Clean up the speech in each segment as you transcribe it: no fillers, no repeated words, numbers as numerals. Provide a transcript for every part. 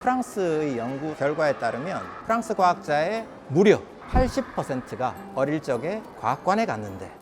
프랑스의 연구 결과에 따르면 프랑스 과학자의 무려 80%가 어릴 적에 과학관에 갔는데,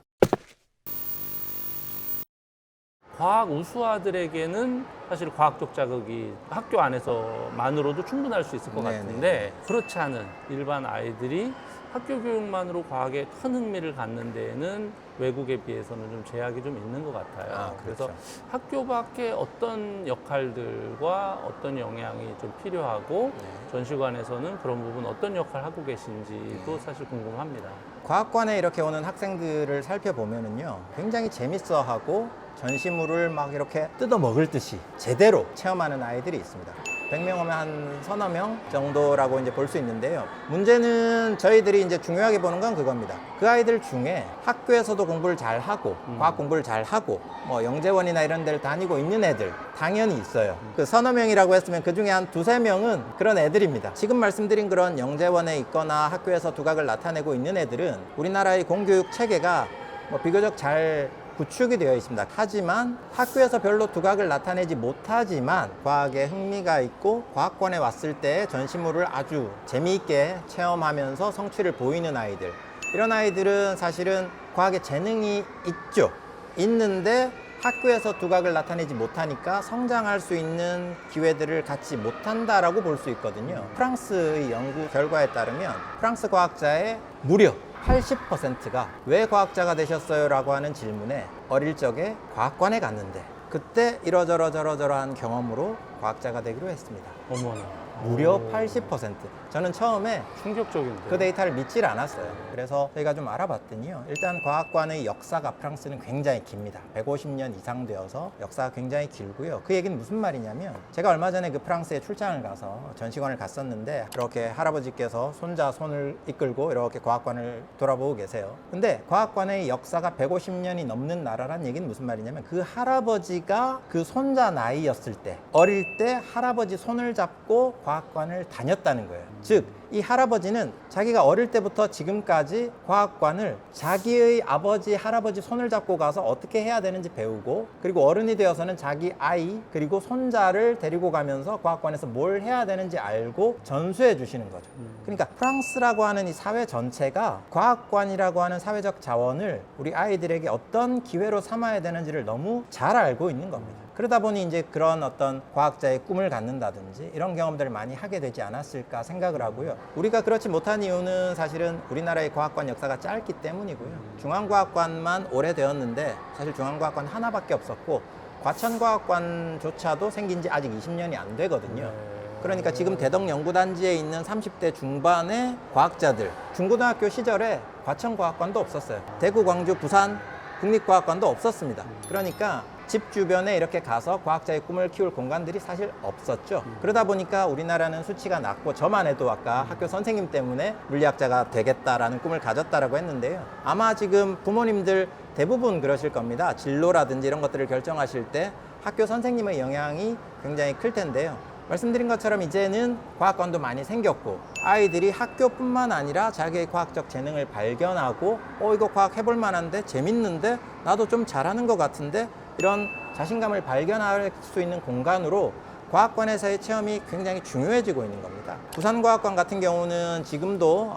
과학 우수아들에게는 사실 과학적 자극이 학교 안에서만으로도 충분할 수 있을 것 네네. 같은데, 그렇지 않은 일반 아이들이 학교 교육만으로 과학에 큰 흥미를 갖는 데에는 외국에 비해서는 좀 제약이 좀 있는 것 같아요. 그렇죠. 그래서 학교 밖에 어떤 역할들과 어떤 영향이 좀 필요하고 전시관에서는 그런 부분 어떤 역할을 하고 계신지도 사실 궁금합니다. 과학관에 이렇게 오는 학생들을 살펴보면은요, 굉장히 재밌어하고 전시물을 막 이렇게 뜯어 먹을 듯이 제대로 체험하는 아이들이 있습니다. 100명 오면 한 서너 명 정도라고 이제 볼 수 있는데요. 문제는 저희들이 이제 중요하게 보는 건 그겁니다. 그 아이들 중에 학교에서도 공부를 잘 하고, 과학 공부를 잘 하고, 뭐 영재원이나 이런 데를 다니고 있는 애들 당연히 있어요. 그 서너 명이라고 했으면 그 중에 한 두세 명은 그런 애들입니다. 지금 말씀드린 그런 영재원에 있거나 학교에서 두각을 나타내고 있는 애들은 우리나라의 공교육 체계가 뭐 비교적 잘 구축이 되어 있습니다. 하지만 학교에서 별로 두각을 나타내지 못하지만 과학에 흥미가 있고 과학관에 왔을 때 전시물을 아주 재미있게 체험하면서 성취를 보이는 아이들, 이런 아이들은 사실은 과학에 재능이 있죠. 있는데 학교에서 두각을 나타내지 못하니까 성장할 수 있는 기회들을 갖지 못한다라고 볼 수 있거든요. 프랑스의 연구 결과에 따르면 프랑스 과학자의 무려 80%가 왜 과학자가 되셨어요? 라고 하는 질문에 어릴 적에 과학관에 갔는데 그때 이러저러한 경험으로 과학자가 되기로 했습니다. 어머나. 무려 80%. 저는 처음에 충격적인데. 그 데이터를 믿질 않았어요. 그래서 저희가 좀 알아봤더니요, 일단 과학관의 역사가 프랑스는 굉장히 깁니다. 150년 이상 되어서 역사가 굉장히 길고요. 그 얘기는 무슨 말이냐면, 제가 얼마 전에 그 프랑스에 출장을 가서 전시관을 갔었는데 이렇게 할아버지께서 손자 손을 이끌고 이렇게 과학관을 돌아보고 계세요. 근데 과학관의 역사가 150년이 넘는 나라란 얘기는 무슨 말이냐면, 그 할아버지가 그 손자 나이였을 때, 어릴 때 할아버지 손을 잡고 과학관을 다녔다는 거예요. 즉, 이 할아버지는 자기가 어릴 때부터 지금까지 과학관을 자기의 아버지, 할아버지 손을 잡고 가서 어떻게 해야 되는지 배우고, 그리고 어른이 되어서는 자기 아이, 그리고 손자를 데리고 가면서 과학관에서 뭘 해야 되는지 알고 전수해 주시는 거죠. 그러니까 프랑스라고 하는 이 사회 전체가 과학관이라고 하는 사회적 자원을 우리 아이들에게 어떤 기회로 삼아야 되는지를 너무 잘 알고 있는 겁니다. 그러다 보니 이제 그런 어떤 과학자의 꿈을 갖는다든지 이런 경험들을 많이 하게 되지 않았을까 생각을 하고요. 우리가 그렇지 못한 이유는 사실은 우리나라의 과학관 역사가 짧기 때문이고요. 중앙과학관만 오래되었는데 사실 중앙과학관 하나밖에 없었고 과천과학관조차도 생긴 지 아직 20년이 안 되거든요. 그러니까 지금 대덕연구단지에 있는 30대 중반의 과학자들, 중고등학교 시절에 과천과학관도 없었어요. 대구, 광주, 부산 국립과학관도 없었습니다. 그러니까 집 주변에 이렇게 가서 과학자의 꿈을 키울 공간들이 사실 없었죠. 그러다 보니까 우리나라는 수치가 낮고, 저만 해도 아까 학교 선생님 때문에 물리학자가 되겠다라는 꿈을 가졌다라고 했는데요. 아마 지금 부모님들 대부분 그러실 겁니다. 진로라든지 이런 것들을 결정하실 때 학교 선생님의 영향이 굉장히 클 텐데요. 말씀드린 것처럼 이제는 과학관도 많이 생겼고, 아이들이 학교뿐만 아니라 자기의 과학적 재능을 발견하고 이거 과학 해볼 만한데, 재밌는데, 나도 좀 잘하는 것 같은데, 이런 자신감을 발견할 수 있는 공간으로 과학관에서의 체험이 굉장히 중요해지고 있는 겁니다. 부산과학관 같은 경우는 지금도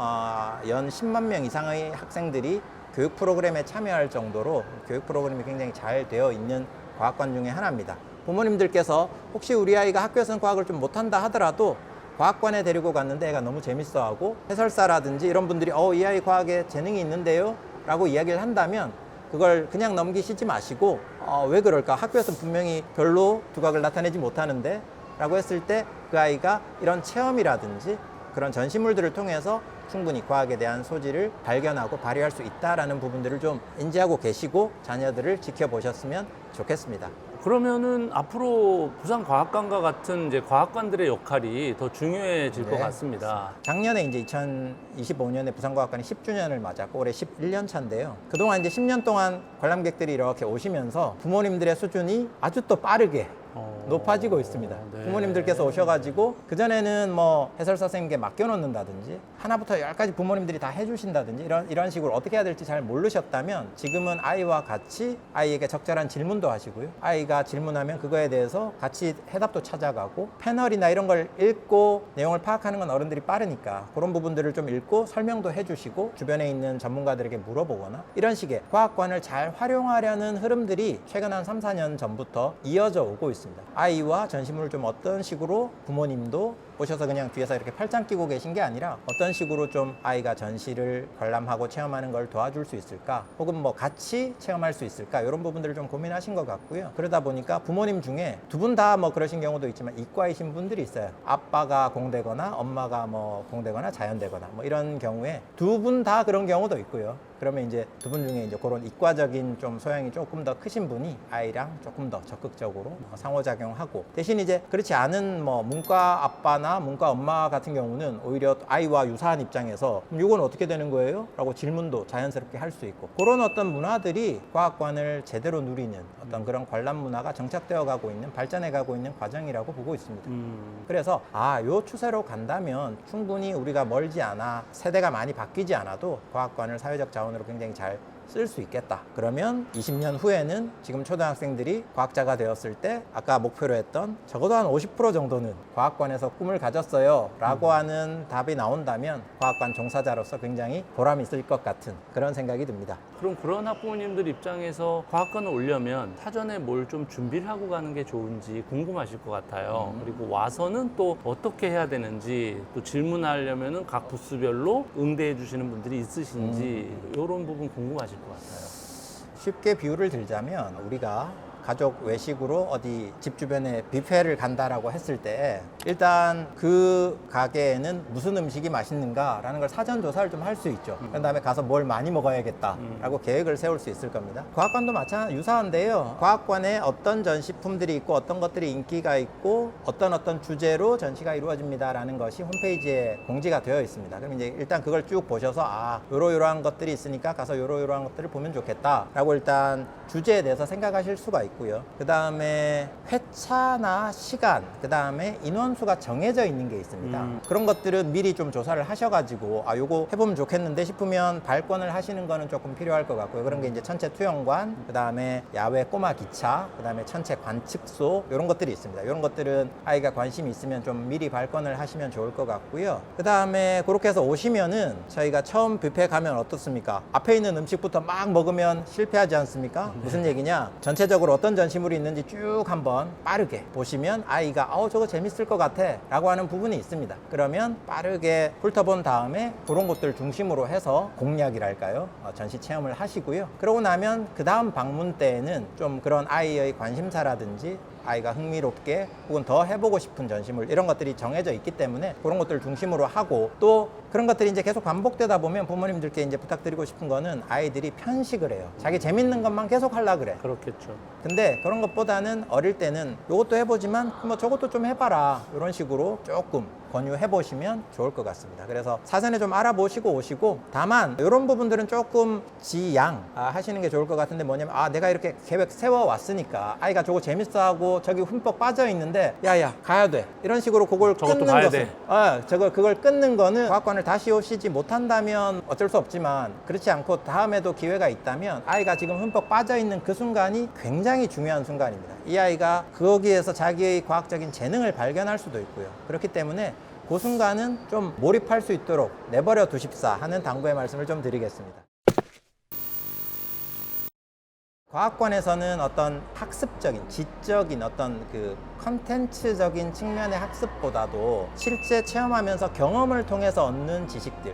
연 10만 명 이상의 학생들이 교육 프로그램에 참여할 정도로 교육 프로그램이 굉장히 잘 되어 있는 과학관 중에 하나입니다. 부모님들께서 혹시 우리 아이가 학교에서는 과학을 좀 못한다 하더라도 과학관에 데리고 갔는데 애가 너무 재밌어하고, 해설사라든지 이런 분들이 이 아이 과학에 재능이 있는데요? 라고 이야기를 한다면 그걸 그냥 넘기시지 마시고 왜 그럴까? 학교에서 분명히 별로 두각을 나타내지 못하는데? 라고 했을 때 그 아이가 이런 체험이라든지 그런 전시물들을 통해서 충분히 과학에 대한 소질을 발견하고 발휘할 수 있다라는 부분들을 좀 인지하고 계시고 자녀들을 지켜보셨으면 좋겠습니다. 그러면은 앞으로 부산과학관과 같은 이제 과학관들의 역할이 더 중요해질 것 같습니다. 작년에 이제 2025년에 부산과학관이 10주년을 맞았고 올해 11년 차인데요. 그동안 이제 10년 동안 관람객들이 이렇게 오시면서 부모님들의 수준이 아주 또 빠르게 높아지고 있습니다. 네. 부모님들께서 오셔가지고 그전에는 뭐 해설사 선생님께 맡겨놓는다든지 하나부터 열까지 부모님들이 다 해주신다든지 이런 식으로 어떻게 해야 될지 잘 모르셨다면 지금은 아이와 같이 아이에게 적절한 질문도 하시고요. 아이가 질문하면 그거에 대해서 같이 해답도 찾아가고 패널이나 이런 걸 읽고 내용을 파악하는 건 어른들이 빠르니까 그런 부분들을 좀 읽고 설명도 해주시고 주변에 있는 전문가들에게 물어보거나 이런 식의 과학관을 잘 활용하려는 흐름들이 최근 한 3, 4년 전부터 이어져 오고 있습니다. 아이와 전시물을 좀 어떤 식으로 부모님도 오셔서 그냥 뒤에서 이렇게 팔짱 끼고 계신 게 아니라 어떤 식으로 좀 아이가 전시를 관람하고 체험하는 걸 도와줄 수 있을까 혹은 뭐 같이 체험할 수 있을까 이런 부분들을 좀 고민하신 것 같고요. 그러다 보니까 부모님 중에 두 분 다 뭐 그러신 경우도 있지만 이과이신 분들이 있어요. 아빠가 공대거나 엄마가 뭐 공대거나 자연대거나 뭐 이런 경우에 두 분 다 그런 경우도 있고요. 그러면 이제 두 분 중에 이제 그런 이과적인 좀 소양이 조금 더 크신 분이 아이랑 조금 더 적극적으로 상호작용하고 대신 이제 그렇지 않은 뭐 문과 아빠나 문과 엄마 같은 경우는 오히려 아이와 유사한 입장에서 이건 어떻게 되는 거예요? 라고 질문도 자연스럽게 할 수 있고 그런 어떤 문화들이 과학관을 제대로 누리는 어떤 그런 관람 문화가 정착되어 가고 있는 발전해 가고 있는 과정이라고 보고 있습니다. 그래서 요 추세로 간다면 충분히 우리가 멀지 않아 세대가 많이 바뀌지 않아도 과학관을 사회적 자원으로 굉장히 잘 쓸 수 있겠다. 그러면 20년 후에는 지금 초등학생들이 과학자가 되었을 때 아까 목표로 했던 적어도 한 50% 정도는 과학관에서 꿈을 가졌어요 라고 하는 답이 나온다면 과학관 종사자로서 굉장히 보람이 있을 것 같은 그런 생각이 듭니다. 그럼 그런 학부모님들 입장에서 과학관을 오려면 사전에 뭘 좀 준비를 하고 가는 게 좋은지 궁금하실 것 같아요. 그리고 와서는 또 어떻게 해야 되는지 또 질문하려면은 각 부스별로 응대해 주시는 분들이 있으신지 이런 부분 궁금하실 것 같아요. 쉽게 비유를 들자면 우리가 가족 외식으로 어디 집 주변에 뷔페를 간다라고 했을 때 일단 그 가게에는 무슨 음식이 맛있는가라는 걸 사전 조사를 좀 할 수 있죠. 그다음에 가서 뭘 많이 먹어야겠다라고 계획을 세울 수 있을 겁니다. 과학관도 마찬가지 유사한데요. 과학관에 어떤 전시품들이 있고 어떤 것들이 인기가 있고 어떤 주제로 전시가 이루어집니다라는 것이 홈페이지에 공지가 되어 있습니다. 그럼 이제 일단 그걸 쭉 보셔서 요러요러한 것들이 있으니까 가서 요러요러한 것들을 보면 좋겠다라고 일단 주제에 대해서 생각하실 수가 있고요. 그 다음에 회차나 시간, 그 다음에 인원수가 정해져 있는 게 있습니다. 그런 것들은 미리 좀 조사를 하셔가지고 요거 해보면 좋겠는데 싶으면 발권을 하시는 거는 조금 필요할 것 같고요. 그런 게 이제 천체 투영관, 그 다음에 야외 꼬마 기차, 그 다음에 천체 관측소 이런 것들이 있습니다. 이런 것들은 아이가 관심이 있으면 좀 미리 발권을 하시면 좋을 것 같고요. 그 다음에 그렇게 해서 오시면은 저희가 처음 뷔페 가면 어떻습니까? 앞에 있는 음식부터 막 먹으면 실패하지 않습니까? 무슨 얘기냐? 전체적으로 어떤 전시물이 있는지 쭉 한번 빠르게 보시면 아이가 저거 재밌을 것 같아 라고 하는 부분이 있습니다. 그러면 빠르게 훑어본 다음에 그런 것들 중심으로 해서 공략이랄까요? 전시 체험을 하시고요. 그러고 나면 그 다음 방문 때에는 좀 그런 아이의 관심사라든지 아이가 흥미롭게 혹은 더 해보고 싶은 전시물 이런 것들이 정해져 있기 때문에 그런 것들을 중심으로 하고 또 그런 것들이 이제 계속 반복되다 보면 부모님들께 이제 부탁드리고 싶은 거는 아이들이 편식을 해요. 자기 재밌는 것만 계속 하려고 그래. 그렇겠죠. 근데 그런 것보다는 어릴 때는 이것도 해보지만 뭐 저것도 좀 해봐라 이런 식으로 조금 권유해 보시면 좋을 것 같습니다. 그래서 사전에 좀 알아보시고 오시고 다만 이런 부분들은 조금 지양 하시는 게 좋을 것 같은데 뭐냐면 내가 이렇게 계획 세워왔으니까 아이가 저거 재밌어하고 저기 흠뻑 빠져 있는데 야야 가야 돼 이런 식으로 그걸 저것도 끊는 가야 것은 그걸 끊는 거는 과학관을 다시 오시지 못한다면 어쩔 수 없지만 그렇지 않고 다음에도 기회가 있다면 아이가 지금 흠뻑 빠져 있는 그 순간이 굉장히 중요한 순간입니다. 이 아이가 거기에서 자기의 과학적인 재능을 발견할 수도 있고요. 그렇기 때문에 그 순간은 좀 몰입할 수 있도록 내버려 두십사 하는 당부의 말씀을 좀 드리겠습니다. 과학관에서는 어떤 학습적인, 지적인 어떤 그 컨텐츠적인 측면의 학습보다도 실제 체험하면서 경험을 통해서 얻는 지식들